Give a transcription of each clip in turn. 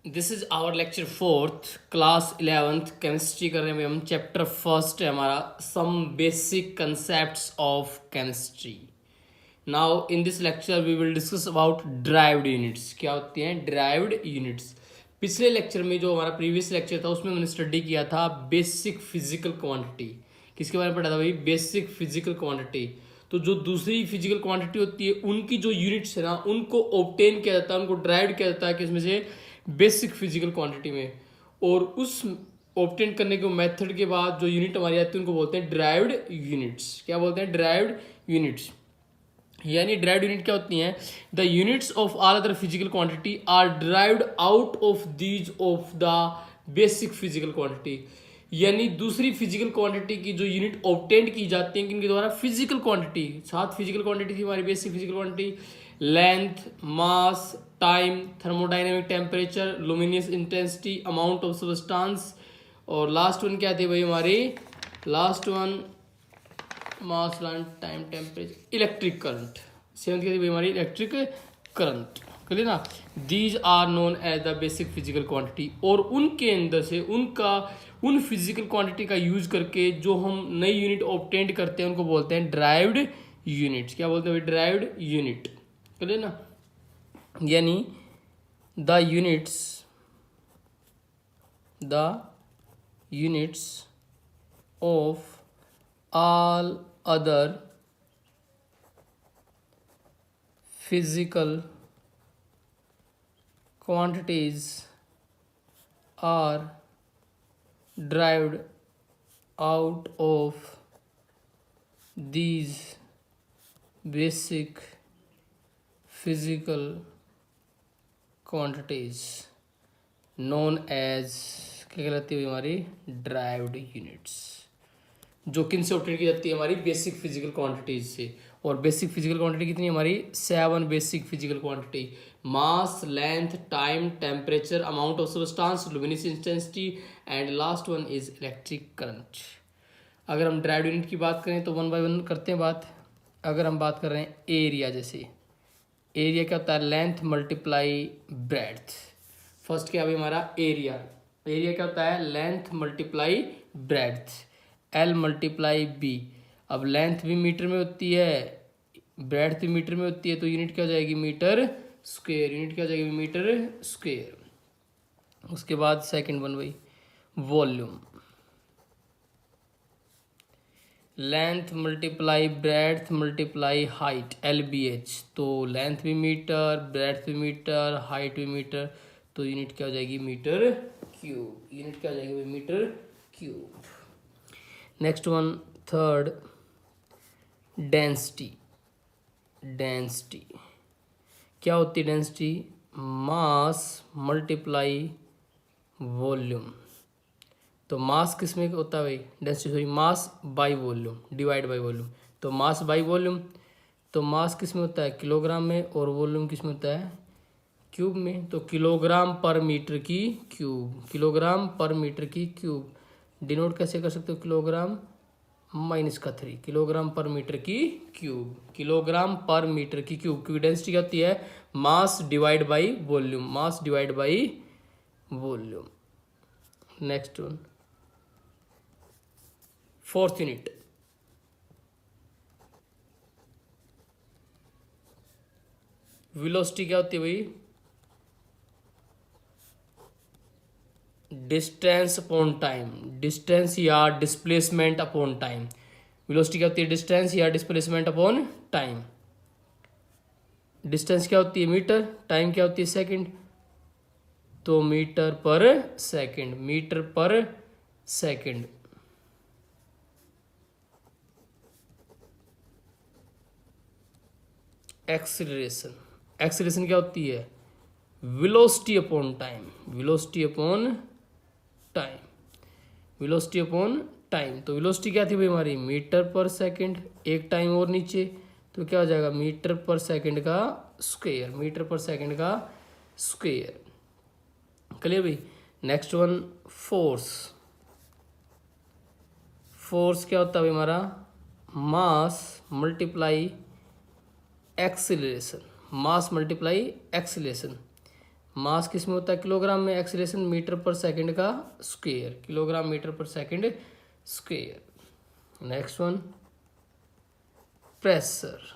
This is our lecture fourth class 11th chemistry कर रहे हैं हम। चैप्टर फर्स्ट है हमारा some basic concepts of chemistry. Now in this lecture we will discuss about derived units. क्या होती हैं ड्राइव्ड यूनिट्स? पिछले लेक्चर में जो हमारा प्रीवियस लेक्चर था उसमें मैंने स्टडी किया था बेसिक फिजिकल क्वांटिटी। किसके बारे में पढ़ा था भाई? Basic physical quantity. तो जो दूसरी फिजिकल क्वांटिटी होती है उनकी जो यूनिट्स है ना उनको ऑब्टेन किया जाता है, उनको ड्राइव्ड किया जाता है किसमें से? बेसिक फिजिकल क्वांटिटी में। और उस ऑब्टेन करने के मेथड के बाद जो यूनिट हमारी आती है उनको बोलते हैं ड्राइव्ड यूनिट्स। क्या बोलते हैं? Derived units. यानी ड्राइव्ड यूनिट क्या होती हैं? The units of all other physical quantity are derived out of these of the basic physical quantity. यानी दूसरी फिजिकल क्वांटिटी की जो यूनिट ऑब्टेन की जाती है किनके द्वारा? Physical quantity. 7 फिजिकल क्वांटिटी थी हमारी basic physical quantity. Length, mass, time, thermodynamic temperature, luminous intensity, amount of substance. और लास्ट वन क्या थी भाई हमारी? Last one mass, length, time, temperature, electric current. Seventh क्या थी भाई हमारी? Electric current. क्लियर ना? These are known as the basic physical quantity. और उनके अंदर से उन फिजिकल क्वांटिटी का यूज करके जो हम नई यूनिट ऑब्टेन करते हैं उनको बोलते हैं ड्राइव्ड यूनिट्स। क्या बोलते हैं भाई? Derived unit. क्लियर ना? यानी the units of all other physical quantities are derived out of these basic physical quantities known as क्या कहलाती है हमारी? Derived units. जो किन से ऑब्टेन की जाती है? हमारी बेसिक फिजिकल क्वांटिटीज से। और बेसिक फिजिकल क्वांटिटी कितनी है हमारी? 7 basic physical quantity. Mass, length, time, temperature, amount of substance, luminous intensity and last one is electric current. अगर हम ड्राइव्ड यूनिट की बात करें तो वन बाय वन करते हैं बात। अगर हम बात कर रहे हैं एरिया, जैसे एरिया क्या होता है? Length multiply breadth. फर्स्ट क्या है हमारा? एरिया। एरिया क्या होता है? Length multiply breadth, L multiply B. अब लेंथ भी मीटर में होती है, ब्रेड्थ भी मीटर में होती है, तो यूनिट क्या हो जाएगी? Metre square. यूनिट क्या हो जाएगी? Metre square. उसके बाद सेकंड वन भाई volume. Length multiply breadth multiply height, LBH। तो लेंथ भी मीटर, ब्रेड्थ भी मीटर, हाइट भी मीटर, तो यूनिट क्या हो जाएगी? Metre cube. यूनिट क्या हो जाएगी भाई? Metre cube. Next one third density. Density क्या होती है? Density mass multiply volume. तो मास किस में होता है भाई? Density sorry mass by volume, divide by volume. तो मास बाई वॉल्यूम, तो मास किस में होता है? किलोग्राम में। और वॉल्यूम किस में होता है? क्यूब में। तो किलोग्राम पर मीटर की क्यूब। किलोग्राम पर मीटर की क्यूब डिनोट कैसे कर सकते हो? किलोग्राम माइनस का 3, किलोग्राम पर मीटर की क्यूब। किलोग्राम पर मीटर की क्यूब, क्योंकि डेंसिटी क्या होती है? Mass divide by volume. Mass divide by volume. Next one fourth unit velocity. क्या होती है भाई? Distance upon time. डिस्टेंस या डिस्प्लेसमेंट अपॉन टाइम। वेलोसिटी क्या होती है? डिस्टेंस या डिस्प्लेसमेंट अपॉन टाइम। डिस्टेंस क्या होती है? मीटर। टाइम क्या होती है? सेकंड। तो मीटर पर सेकंड, मीटर पर सेकंड। एक्सीलरेशन। एक्सीलरेशन क्या होती है? Velocity upon time. Velocity upon time. Velocity upon time. तो वेलोसिटी क्या थी भाई हमारी? मीटर पर सेकंड। एक टाइम और नीचे, तो क्या हो जाएगा? मीटर पर सेकंड का स्क्वायर। मीटर पर सेकंड का स्क्वायर। क्लियर भाई? Next one force. फोर्स क्या होता है भाई हमारा? Mass multiply acceleration. Mass multiply acceleration. Mass किस में होता है किलोग्राम में, एक्सीलरेशन मीटर पर सेकंड का स्क्वायर, किलोग्राम मीटर पर second square. Next one pressure.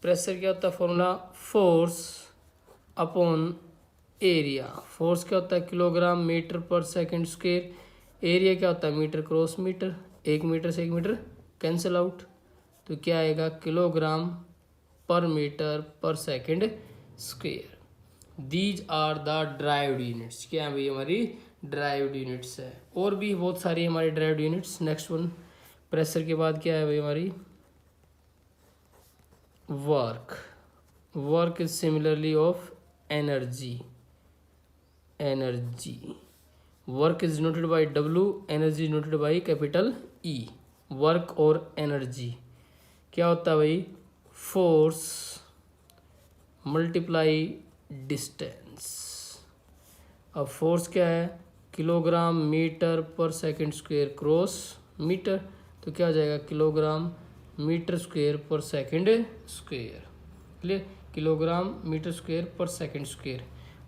Pressure क्या होता है formula, force upon area. Force क्या होता है किलोग्राम मीटर पर सेकंड स्क्वायर, एरिया क्या होता है मीटर क्रॉस मीटर, 1 मीटर से 1 मीटर कैंसिल आउट, तो क्या आएगा किलोग्राम पर मीटर पर second square. These are the derived units, क्या है भाई हमारी ड्राइव्ड यूनिट्स है, और भी बहुत सारी हमारी derived units. Next one pressure के बाद क्या है भाई हमारी work. Work is similarly of energy, energy work is denoted by W, energy denoted by capital E. Work और एनर्जी क्या होता है भाई, फोर्स मल्टीप्लाई डिस्टेंस। अब फोर्स क्या है किलोग्राम मीटर पर सेकंड स्क्वायर क्रॉस मीटर, तो क्या हो जाएगा kilogram metre square per second square. Clear, kilogram metre square per second square.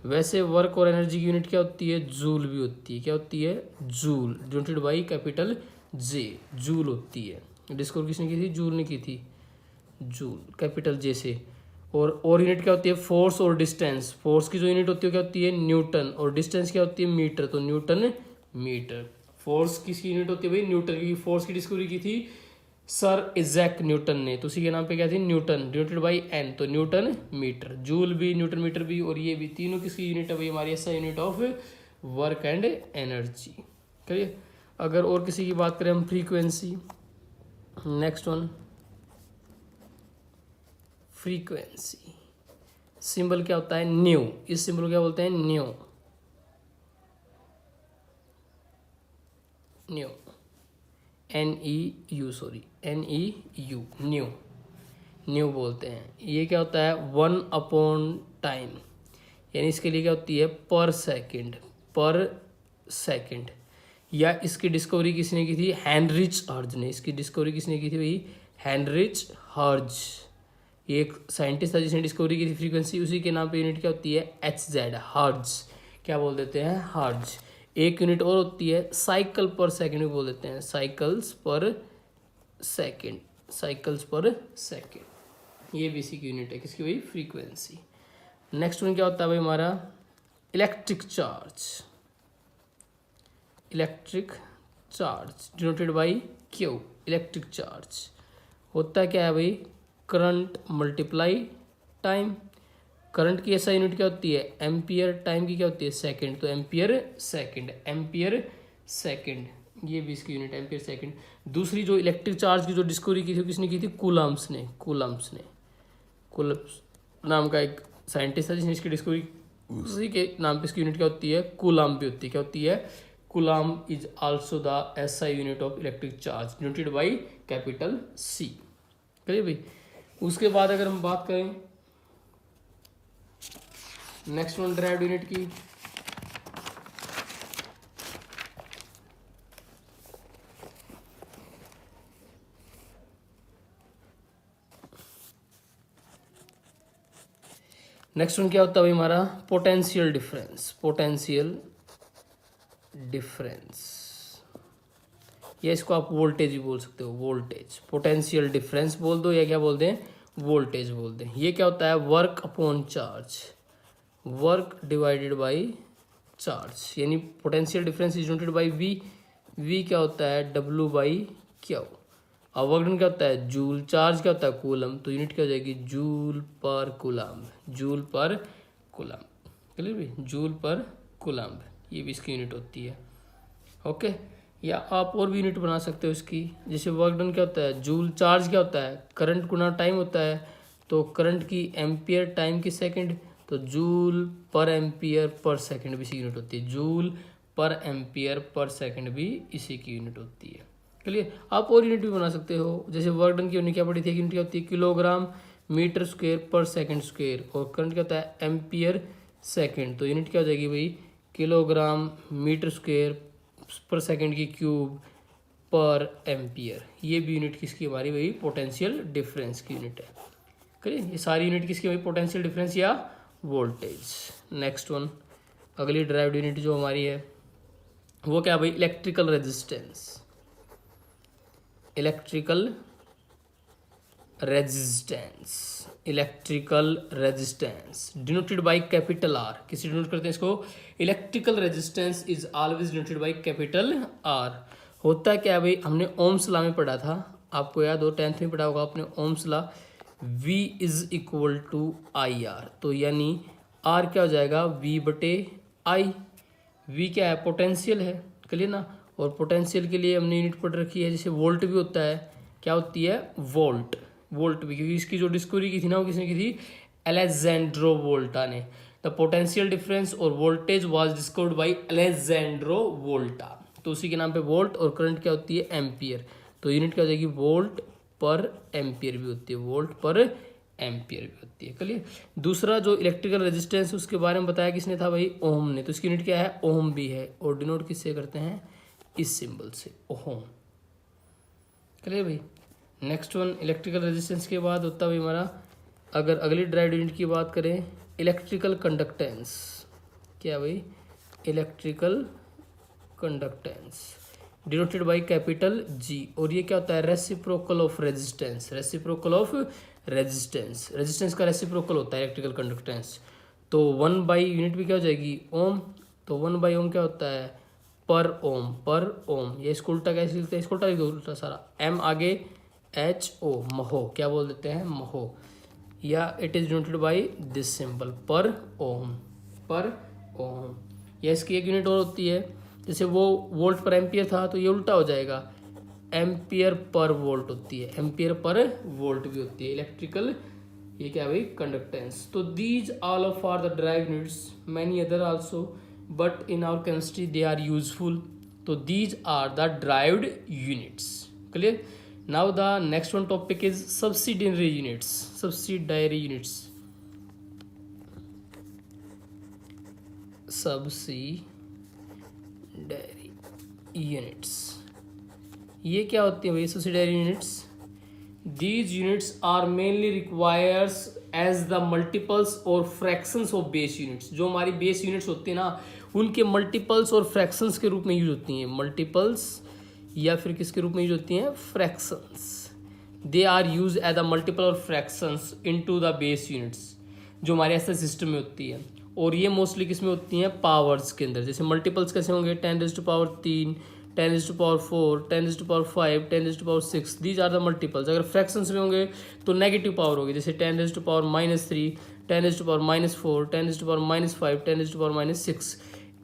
वैसे वर्क और एनर्जी की यूनिट क्या होती है, जूल भी होती है। क्या होती है, joule, denoted by capital J, joule होती है। डिस्कवर किसने की थी, जूल ने की थी, जूल कैपिटल जे से। और यूनिट क्या होती है, फोर्स और डिस्टेंस। फोर्स की जो यूनिट होती है क्या होती है, न्यूटन, और डिस्टेंस क्या होती है, मीटर, तो न्यूटन मीटर। फोर्स किसकी यूनिट होती है भाई, न्यूटन, क्योंकि फोर्स की डिस्कवरी की थी सर इजैक न्यूटन ने, तो उसी के नाम पे क्या थी न्यूटन, डिनोटेड बाई एन, तो न्यूटन मीटर। जूल भी, न्यूटन मीटर भी, और ये भी तीनों किसकी यूनिट है भाई हमारी, ऐसा unit of work and energy. करिए अगर और किसी की बात करें हम, frequency. Next one frequency, symbol क्या होता है न्यू, इस सिंबल को क्या बोलते हैं, new, new, NEU, sorry NEU, new, new बोलते हैं। ये क्या होता है 1/टाइम, यानी इसके लिए क्या होती है पर सेकंड, पर सेकंड। या इसकी डिस्कवरी किसने की थी, हेनरिच हर्ज ने। इसकी डिस्कवरी किसने की थी भाई, हेनरिच हर्ज। ये एक साइंटिस्ट था जिसने डिस्कवरी की थी फ्रीक्वेंसी, उसी के नाम पे यूनिट क्या होती है, HZ, हर्ज, क्या बोल देते हैं, हर्ज। एक यूनिट और होती है साइकिल पर सेकंड भी बोल देते हैं, साइकिल्स पर सेकंड, साइकिल्स पर सेकंड। ये भी इसी की यूनिट है किसकी भाई, फ्रीक्वेंसी। नेक्स्ट वन क्या होता है भाई हमारा, electric charge. Electric charge denoted by Q, electric charge होता क्या है भाई, करंट मल्टीप्लाई टाइम। करंट की ऐसा यूनिट क्या होती है, एम्पियर, टाइम की क्या होती है सेकंड, तो एम्पियर सेकंड, एम्पियर सेकंड, ये भी इसकी यूनिट एम्पियर सेकंड। दूसरी जो इलेक्ट्रिक चार्ज की जो डिस्कवरी की थी किसने की थी, कूलम्ब्स ने, कूलम्ब्स ने, कूलम्ब्स नाम का एक साइंटिस्ट था जिसने इसकी डिस्कवरी, उसी के नाम पे इसकी यूनिट क्या होती है, कूलम्ब भी होती है। क्या होती है, coulomb is also the SI unit of electric charge denoted by capital C. करिए भाई, उसके बाद अगर हम बात करें नेक्स्ट वन ड्राइव्ड यूनिट की, नेक्स्ट वन क्या होता है भाई हमारा, पोटेंशियल डिफरेंस। पोटेंशियल डिफरेंस, या इसको आप वोल्टेज भी बोल सकते हो, वोल्टेज। पोटेंशियल डिफरेंस बोल दो या क्या बोल दें, वोल्टेज बोल दें। ये क्या होता है, work upon charge, work divided by charge, यानी potential difference is denoted by V. V क्या होता है, W बाई क्यू। अब वर्क डन क्या होता है, जूल। चार्ज क्या होता है, कूलम, तो यूनिट क्या हो जाएगी, जूल पर कूलम, जूल पर कूलम। क्लियर भी, जूल पर कूलम, ये भी इसकी यूनिट होती है। ओके, या आप और भी यूनिट बना सकते हो इसकी, जैसे वर्क डन क्या होता है, जूल। चार्ज क्या होता है, करंट गुना टाइम होता है, तो करंट की एम्पियर, टाइम की सेकंड, तो जूल पर एम्पियर पर सेकंड भी इसी यूनिट होती है, जूल पर एम्पियर पर सेकंड भी इसी की यूनिट होती है। क्लियर, आप और यूनिट भी बना सकते हो, जैसे वर्क डन की यूनिट क्या पड़ी थी, यूनिट क्या होती है, kilogram metre square per second square, और करंट क्या होता है, एम्पियर सेकंड, तो यूनिट क्या हो जाएगी भाई, kilogram metre square per second की क्यूब पर एम्पियर। ये भी यूनिट किसकी हमारी भाई, पोटेंशियल डिफरेंस की यूनिट है। करिए। ये सारी यूनिट किसकी भाई, पोटेंशियल डिफरेंस या वोल्टेज। नेक्स्ट वन, अगली ड्राइव्ड यूनिट जो हमारी है वो क्या भाई, electrical resistance. Electrical resistance, electrical resistance denoted by capital R. किसी डिनोट करते हैं इसको, electrical resistance is always denoted by capital R. होता क्या है भाई, हमने ओम्स लॉ में पढ़ा था, आपको याद हो 10th में पढ़ा होगा आपने Ohm's law, V is equal to I R. तो यानी आर क्या हो जाएगा, V बटे आई। V क्या है, पोटेंशियल है, क्लियर ना। और पोटेंशियल के लिए हमने यूनिट पढ़ रखी है, जैसे वोल्ट भी होता है, क्या होती है, वोल्ट। वोल्ट भी, क्योंकि इसकी जो डिस्कवरी की थी ना, वो किसने की थी, अलेक्जेंड्रो वोल्टा ने। द पोटेंशियल डिफरेंस और वोल्टेज वाज डिस्कवर्ड बाय अलेक्जेंड्रो वोल्टा। तो उसी के नाम पे वोल्ट, और करंट क्या होती है, एम्पियर। तो यूनिट क्या हो जाएगी, वोल्ट पर एम्पियर भी होती है, वोल्ट पर एम्पियर भी होती है, क्लियर। दूसरा जो इलेक्ट्रिकल रेजिस्टेंस उसके बारे में बताया किसने था भाई, ओम ने। तो इसकी यूनिट क्या है, ओम भी है, और डिनोट किससे करते हैं, इस सिंबल से, ओम, क्लियर भाई। नेक्स्ट वन, इलेक्ट्रिकल रेजिस्टेंस के बाद होता है भाई हमारा, अगर अगली ड्राइव्ड यूनिट की बात करें, इलेक्ट्रिकल कंडक्टेंस। क्या भाई, electrical conductance denoted by capital G. और ये क्या होता है, reciprocal of resistance. Reciprocal of resistance, resistance का रेसिप्रोकल होता है इलेक्ट्रिकल कंडक्टेंस। तो 1 बाई यूनिट भी क्या हो जाएगी, ओम। तो 1 बाई ओम क्या होता है, पर ओम, पर ओम। ये इसको उल्टा कैसे लिखते हैं, इसको उल्टा लिख दो, उल्टा सारा, एम आगे एच ओ, महो, क्या बोल देते हैं, महो। या it is denoted by this symbol, पर ओम, पर ओम। या इसकी एक यूनिट और होती है, जैसे वो वोल्ट पर एम्पियर था, तो ये उल्टा हो जाएगा, एम्पियर पर वोल्ट होती है, एम्पियर पर वोल्ट भी होती है इलेक्ट्रिकल, ये क्या भाई, कंडक्टेंस। तो these all of are the drive units, many other also, but in our chemistry they are useful. तो these are the derived units, clear. Now the next one topic is subsidiary units. Subsidiary units, subsidiary units, ये क्या होती है भाई, subsidiary units. These units are mainly requires as the multiples और fractions of base units. जो हमारी base units होती है ना, उनके मल्टीपल्स और फ्रैक्शंस के रूप में यूज होती हैं, मल्टीपल्स या फिर किसके रूप में यूज होती हैं, fractions. They are use as the multiple और fractions into the base units, जो हमारे ऐसे सिस्टम में होती है। और ये मोस्टली किस में होती हैं, पावर्स के अंदर। जैसे मल्टीपल्स कैसे होंगे, 10⁻3, 10⁻4, 10⁻5, 10⁻6, दीज आर द मल्टीपल्स। अगर फ्रैक्शंस में होंगे तो नेगेटिव पावर होगी, जैसे 10⁻−3, 10⁻4, 10⁻5, 10⁻6।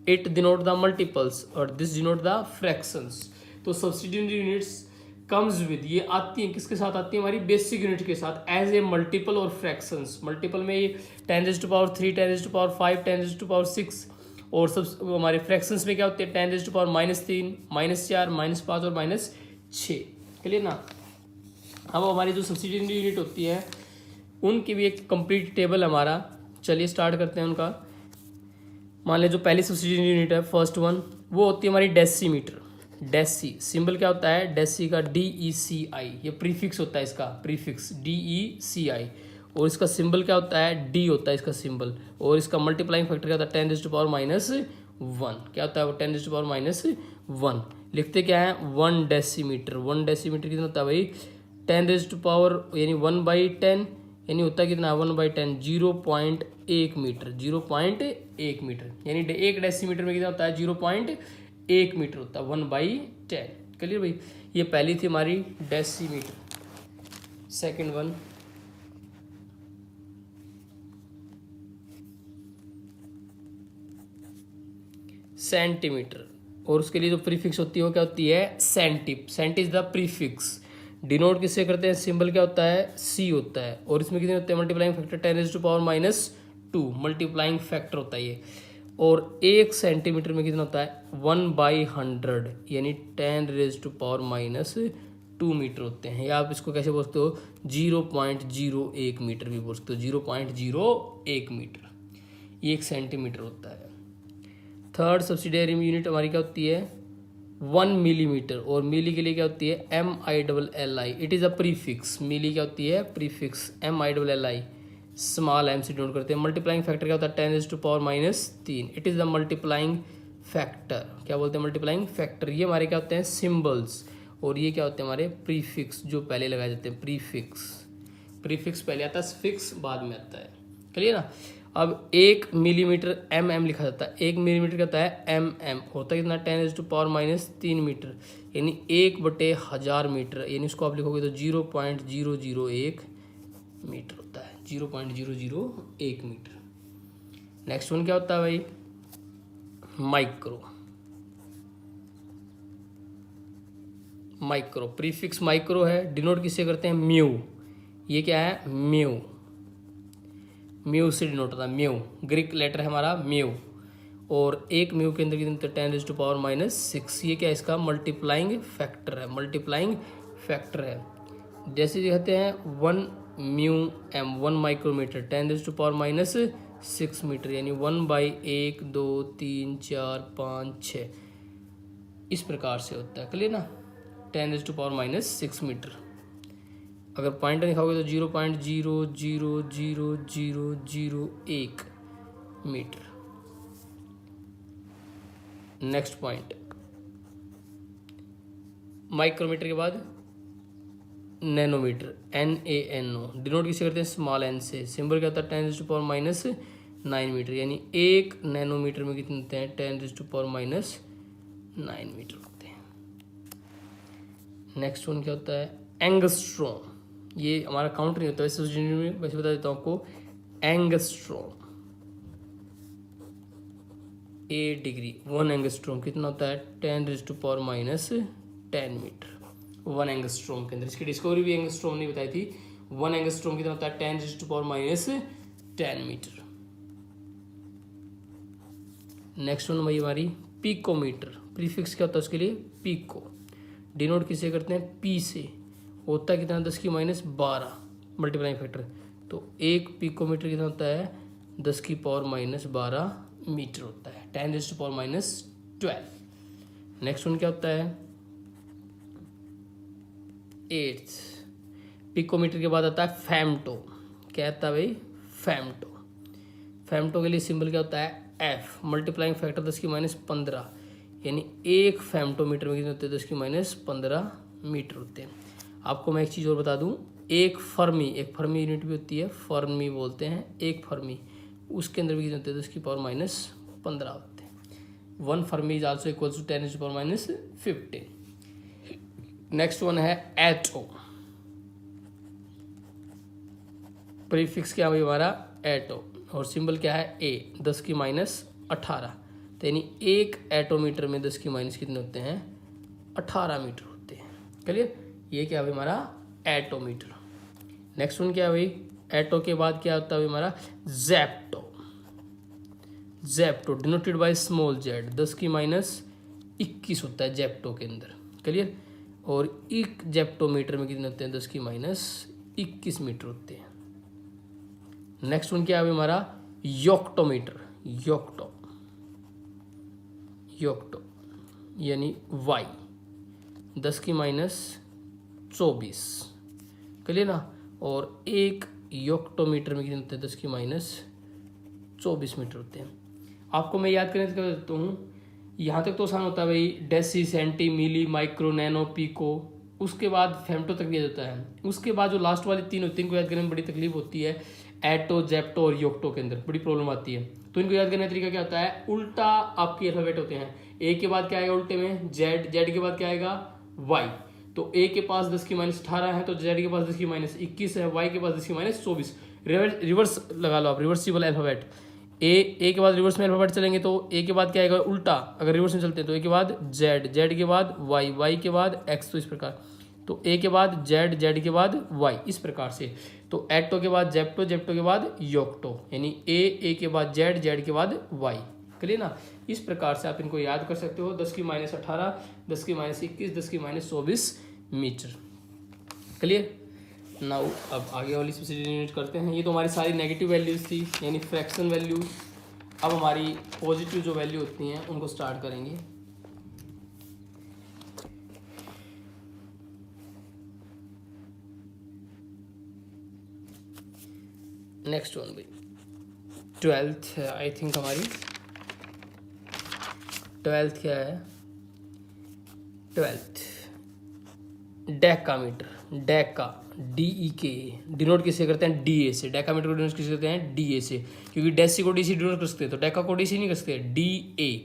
इट डिनोट द मल्टीपल्स और दिस डिनोट द फ्रैक्शंस। तो सब्सिडियरी यूनिट्स कम्स विद, ये आती हैं किसके साथ, आती है हमारी बेसिक यूनिट के साथ, एज ए मल्टीपल और फ्रैक्शंस। मल्टीपल में ये 10⁻3, 10⁻5, 10⁻6, और सब हमारे फ्रैक्शंस में क्या होते हैं, 10⁻3, -4, -5 और -6, क्लियर ना। अब हमारी जो सब्सिडियरी यूनिट होती है उनकी भी एक कंप्लीट टेबल हमारा, चलिए स्टार्ट करते हैं उनका। मान लिया जो पहली सब्सिडियरी यूनिट है, फर्स्ट वन, वो होती है हमारी डेसीमीटर। डेसी सिंबल क्या होता है, डेसी का DECI, ये प्रीफिक्स होता है इसका, प्रीफिक्स DECI। और इसका सिंबल क्या होता है, D होता है इसका सिंबल। और इसका मल्टीप्लाइंग फैक्टर क्या होता है, 10⁻−1, क्या होता है वो, 10⁻−1। लिखते क्या है, 1 डेसीमीटर। 1 डेसीमीटर कितना होता है भाई, 10 यानी 1/10, यानी होता है कितना, 1/10, 0.1 मीटर, 0.1 मीटर। यानी 1 डेसीमीटर में कितना होता है, 0.1 मीटर होता है, 1/10, क्लियर भाई। ये पहली थी हमारी डेसीमीटर। Second one, centimetre. और उसके लिए जो प्रीफिक्स होती है वो क्या होती है, सेंटिप। Cent is the prefix. Denote किससे करते हैं, सिंबल क्या होता है, C होता है। और इसमें कितने होते हैं, मल्टीप्लाइंग फैक्टर 10⁻⁻2 मल्टीप्लाइंग फैक्टर होता है ये। और 1 सेंटीमीटर में कितना होता है, 1/100, यानी 10⁻⁻2 मीटर होते हैं। या आप इसको कैसे बोलते हो, 0.01 मीटर भी बोलते हो, 0.01 मीटर, ये 1 सेंटीमीटर होता है। थर्ड सब्सिडियरी यूनिट हमारी क्या होती है, 1 मिलीमीटर, और मिली के लिए क्या होती है MILLI, it is a prefix. Milli क्या होती है प्रीफिक्स, MILLI, स्मॉल m से डिनोट करते हैं। मल्टीप्लाइंग फैक्टर क्या होता है 10⁻⁻3, it is the multiplying factor. क्या बोलते हैं मल्टीप्लाइंग फैक्टर। ये हमारे क्या होते हैं सिम्बल्स, और ये क्या होते हैं हमारे प्रीफिक्स जो पहले लगाए जाते हैं। प्रीफिक्स पहले आता है, फिक्स बाद में आता है। क्लियर ना। अब 1 मिलीमीटर mm लिखा जाता है, 1 मिलीमीटर क्या होता है mm, होता है कितना 10⁻³ मीटर, यानी 1/1000 मीटर, यानी इसको आप लिखोगे तो 0.001 मीटर होता है, 0.001 मीटर। नेक्स्ट वन क्या होता है भाई माइक्रो, प्रीफिक्स माइक्रो है, डिनोट किससे करते हैं म्यू। ये क्या है म्यू से डिनोट होता है, म्यू ग्रीक लेटर है हमारा म्यू, और 1 म्यू के अंदर कितने 10⁻⁻6। ये क्या है इसका मल्टीप्लाइंग फैक्टर है। जैसे कहते हैं 1 म्यू m 1 माइक्रोमीटर 10⁻⁻6 मीटर, यानी 1/1 2 3 4 5 6, इस प्रकार से होता है। क्लियर ना। 10⁻⁻6 मीटर। अगर पॉइंट दिखाओगे तो 0.0000001 मीटर। नेक्स्ट पॉइंट माइक्रोमीटर के बाद नैनोमीटर, NaNO, डिनोट किसे करते हैं स्मॉल n से। सिंबल क्या होता है 10⁻⁹ मीटर, यानी 1 नैनोमीटर में कितने होते हैं 10⁻⁹ मीटर होते हैं। नेक्स्ट वन क्या होता है एंगस्ट्रॉम। ये हमारा काउंट नहीं होता वैसे बता देता हूँ आपको। एंगस्ट्रॉम 8 डिग्री 1 एंगस्ट्रॉम कितना होता है 10⁻⁻10 मीटर। 1 एंगस्ट्रॉम के अंदर, इसकी डिस्कवरी भी एंगस्ट्रॉम ने बताई थी। 1 एंगस्ट्रॉम कितना होता है 10⁻⁻10 मीटर। नेक्स्ट वन भाई हमारी पिकोमीटर, प्रीफिक्स क्या होता है उसके लिए पिको, डिनोट किसे करते हैं P से, होता है कितना 10⁻12 मल्टीप्लाइंग फैक्टर, तो 1 पिकोमीटर कितना होता है 10⁻12 मीटर होता है, 10⁻12। नेक्स्ट वन क्या होता है 8 पिकोमीटर के बाद आता है फेमटो। क्या आता है भाई फेमटो के लिए सिंबल क्या होता है F, मल्टीप्लाइंग फैक्टर 10⁻15, यानी 1 फेमटोमीटर में कितने होते हैं 10⁻15 मीटर होते हैं। आपको मैं एक चीज़ और बता दूं, एक फर्मी यूनिट भी होती है, फर्मी बोलते हैं एक फर्मी, उसके अंदर भी कितने होते हैं 10⁻15 होते हैं। 1 fermi is also equals to 10⁻15। Next one है एटो, प्रीफिक्स क्या है हमारा एटो, और सिंबल क्या है A, 10⁻18, तो यानी 1 एटोमीटर में 10⁻ कितने होते हैं 18 मीटर होते हैं। क्लियर। ये क्या है हमारा एटोमीटर। नेक्स्ट वन क्या है भाई एटो के बाद क्या होता है हमारा Zepto denoted by small z, 10⁻21 होता है जेप्टो के अंदर। क्लियर। और 1 जेप्टोमीटर में कितने होते हैं 10⁻21 मीटर होते हैं। नेक्स्ट वन क्या है हमारा योक्टोमीटर, योक्टो यानी y, 10⁻24। क्लियर ना। और 1 योक्टोमीटर में कितने होते हैं 10⁻24 मीटर होते हैं। आपको मैं याद करने कर देता हूँ, यहाँ तक तो आसान होता है भाई, deci centi milli micro nano pico, उसके बाद फेमटो तक दिया जाता है। उसके बाद जो लास्ट वाली 3 होती है इनको याद करने में बड़ी तकलीफ होती है, एटो जेप्टो और योक्टो के अंदर बड़ी प्रॉब्लम आती है। तो इनको याद करने का तरीका क्या होता है, उल्टा आपके अल्फाबेट होते हैं। ए के बाद क्या आएगा उल्टे में जेड, जेड के बाद क्या आएगा वाई, तो ए के पास 10⁻18 है तो जेड के पास 10⁻21 है, वाई के पास 10⁻24। रिवर्स लगा लो आप, रिवर्सिबल अल्फाबेट। ए के बाद रिवर्स में अल्फाबेट चलेंगे तो ए के बाद क्या आएगा उल्टा, अगर रिवर्स में चलते हैं तो ए के बाद जेड, जेड के बाद वाई, वाई के बाद एक्स, तो इस प्रकार। तो ए के बाद जेड, जेड के बाद वाई, इस प्रकार से। तो एटो के बाद जेप्टो, जेप्टो के बाद योक्टो, यानी ए के बाद जेड, जेड के बाद वाई। क्लियर ना। इस प्रकार से आप इनको याद कर सकते हो, 10⁻18, 10⁻21, 10⁻24 मीटर। क्लियर। नाउ अब आगे वाली स्पेसिफिक यूनिट करते हैं। ये तो हमारी सारी नेगेटिव वैल्यूज थी, यानी फ्रैक्शन वैल्यू। अब हमारी पॉजिटिव जो वैल्यू होती हैं उनको स्टार्ट करेंगे। नेक्स्ट वन भाई 12th है आई थिंक हमारी 12th क्या है 12th decametre Deka DEK denote किससे करते हैं DA से डेकामीटर को डिनोट किससे करते हैं DA से क्योंकि डेसी को DC डिनोट कर सकते हैं तो डेका को DC नहीं कर सकते DA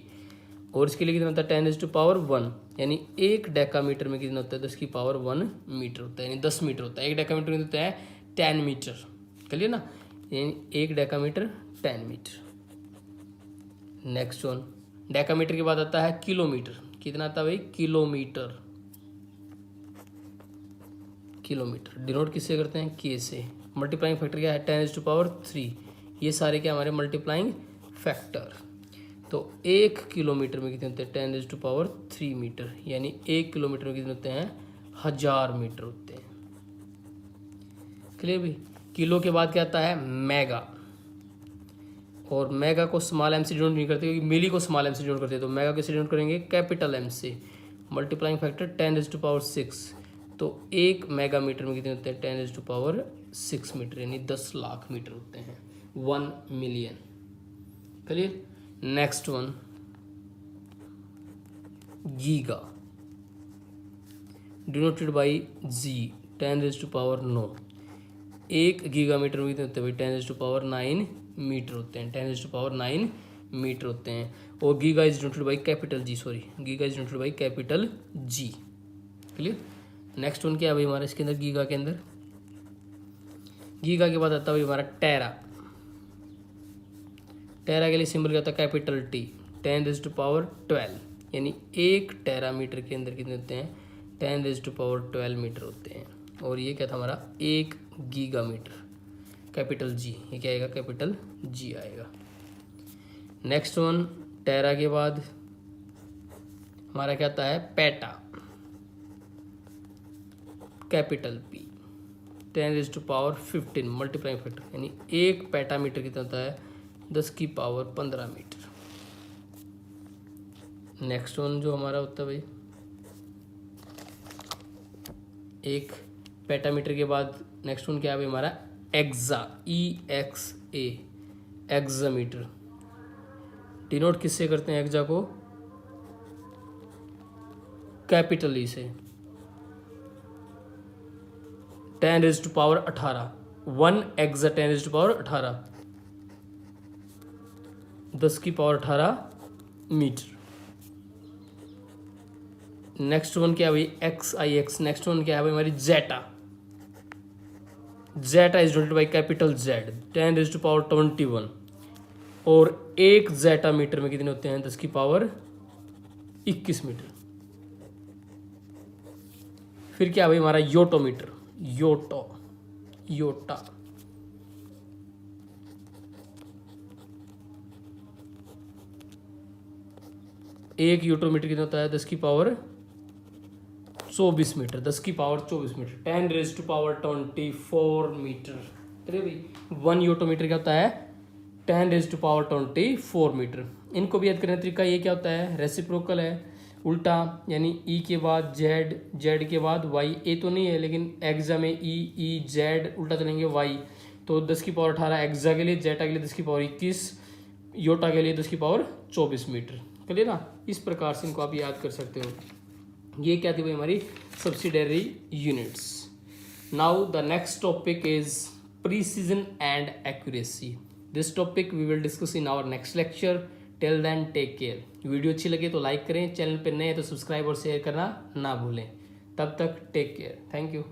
और इसके लिए कितना होता है 10⁻1 यानी एक डेकामीटर में कितना होता है 10⁻1 मीटर होता है यानी 10 मीटर होता है एक डेकामीटर में होता है 10 मीटर क्लियर ना यानी एक decametre 10 metre. Next one decametre के बाद आता है किलोमीटर कितना आता है भाई किलोमीटर किलोमीटर डिनोट किससे करते हैं K से मल्टीप्लाइंग फैक्टर क्या है 10⁻3 ये सारे क्या हमारे मल्टीप्लाइंग फैक्टर तो एक किलोमीटर में कितने होते हैं 10⁻3 मीटर यानी एक किलोमीटर में कितने होते हैं 1000 मीटर होते हैं क्लियर भाई। किलो के बाद क्या आता है मेगा और मेगा को स्मॉल m से डिनोट नहीं करते क्योंकि मिली को स्मॉल m से डिनोट करते हैं तो मेगा कैसे डिनोट करेंगे कैपिटल M से मल्टीप्लाइंग फैक्टर 10⁻6 तो एक मेगा मीटर में कितने होते हैं 10⁻6 मीटर यानी 10 लाख मीटर होते हैं 1 million clear. Next one giga denoted by G 10⁻9 एक गीगामीटर में कितने होते हैं भाई 10⁻9 मीटर होते हैं 10⁻9 मीटर होते हैं और giga is denoted by capital G giga is denoted by capital G clear. Next one क्या है भाई हमारा इसके अंदर गीगा के अंदर गीगा के बाद आता है भाई हमारा टेरा टेरा के लिए सिंबल क्या होता है कैपिटल T 10⁻12 यानी एक टेरा मीटर के अंदर कितने होते हैं 10⁻12 मीटर होते हैं और ये क्या था हमारा एक गीगा मीटर कैपिटल G ये क्या आएगा कैपिटल G आएगा। नेक्स्ट वन टेरा के बाद हमारा क्या आता है PETA capital P 10⁻15 multiplying factor यानी एक पेटा मीटर कितना होता है 10⁻15 मीटर। नेक्स्ट वन जो हमारा होता है भाई एक पेटामीटर के बाद नेक्स्ट वन क्या है भाई हमारा एक्सा EXA एक्सामीटर डिनोट किससे करते हैं एक्सा को कैपिटल E से 10⁻18 1 एक्सा 10⁻18 10⁻18 मीटर। नेक्स्ट वन क्या है भाई XIX नेक्स्ट वन क्या है भाई हमारी zeta is denoted by capital Z 10⁻21 और एक जेटा मीटर में कितने होते हैं 10⁻21 मीटर। फिर क्या है भाई हमारा योटोमीटर योटा एक योटोमीटर कितना होता है 10⁻24 मीटर 10⁻24 मीटर 10⁻24 मीटर। चलिए भाई 1 योटोमीटर क्या होता है 10⁻24 मीटर। इनको भी याद करने का तरीका ये क्या होता है रेसिप्रोकल है उल्टा यानी E के बाद Z के बाद Y A तो नहीं है लेकिन एक्सा में E Z उल्टा चलेंगे Y तो 10⁻18 एक्सा के लिए जेटा के लिए 10⁻21 योटा के लिए 10⁻24 मीटर क्लियर ना। इस प्रकार से इनको आप याद कर सकते हो। ये क्या थी भाई हमारी subsidiary units. Now the next topic is precision and accuracy. This topic we will discuss in our next lecture. Till then take care. Video अच्छी लगे तो लाइक करें, चैनल पर नए हैं तो सब्सक्राइब और शेयर करना ना भूलें। तब तक टेक केयर, थैंक यू।